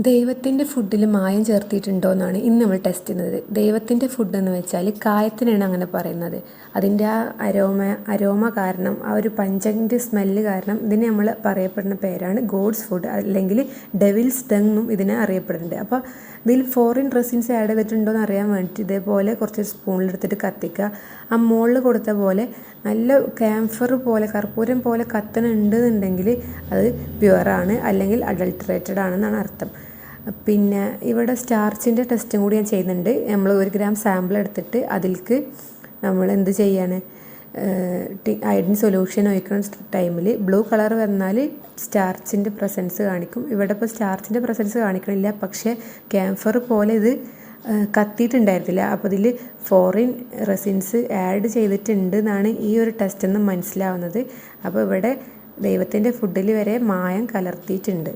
ദൈവത്തിൻ്റെ ഫുഡിൽ മായം ചേർത്തിട്ടുണ്ടോ എന്നാണ് ഇന്ന് നമ്മൾ ടെസ്റ്റ് ചെയ്യുന്നത്. ദൈവത്തിൻ്റെ ഫുഡ് എന്ന് വെച്ചാൽ കായത്തിനാണ് അങ്ങനെ പറയുന്നത്. അതിൻ്റെ ആ അരോമ കാരണം, ആ ഒരു പഞ്ചൻ്റെ സ്മെല്ല് കാരണം ഇതിനെ നമ്മൾ പറയപ്പെടുന്ന പേരാണ് ഗോഡ്സ് ഫുഡ്, അല്ലെങ്കിൽ ഡെവിൽസ് ഡങ് എന്നും ഇതിനെ അറിയപ്പെടുന്നുണ്ട്. അപ്പോൾ ഇതിൽ ഫോറിൻ റെസിൻസ് ആഡ് ചെയ്തിട്ടുണ്ടോ എന്ന് അറിയാൻ വേണ്ടിയിട്ട് ഇതേപോലെ കുറച്ച് സ്പൂണിലെടുത്തിട്ട് കത്തിക്കുക. ആ മുകളിൽ കൊടുത്ത പോലെ നല്ല ക്യാംഫർ പോലെ കർപ്പൂരം പോലെ കത്തനുണ്ടെന്നുണ്ടെങ്കിൽ അത് പ്യുവറാണ്, അല്ലെങ്കിൽ അഡൾട്ടറേറ്റഡ് ആണെന്നാണ് അർത്ഥം. പിന്നെ ഇവിടെ സ്റ്റാർച്ചിൻ്റെ ടെസ്റ്റും കൂടി ഞാൻ ചെയ്യുന്നുണ്ട്. നമ്മൾ 1 ഗ്രാം സാമ്പിൾ എടുത്തിട്ട് അതിലേക്ക് നമ്മൾ എന്ത് ചെയ്യാണ്, അയഡിൻ സൊല്യൂഷൻ ഒഴിക്കുന്ന ടൈമിൽ ബ്ലൂ കളർ വന്നാൽ സ്റ്റാർച്ചിൻ്റെ പ്രസൻസ് കാണിക്കും. ഇവിടെ ഇപ്പോൾ സ്റ്റാർച്ചിൻ്റെ പ്രസൻസ് കാണിക്കണില്ല, പക്ഷേ ക്യാംഫർ പോലെ ഇത് കത്തിയിട്ടുണ്ടായിരുന്നില്ല. അപ്പോൾ ഇതിൽ ഫോറിൻ റെസിൻസ് ആഡ് ചെയ്തിട്ടുണ്ട് എന്നാണ് ഈ ഒരു ടെസ്റ്റിൽ നിന്ന് മനസ്സിലാവുന്നത്. അപ്പോൾ ഇവിടെ ദൈവത്തിൻ്റെ ഫുഡിൽ വരെ മായം കലർത്തിയിട്ടുണ്ട്.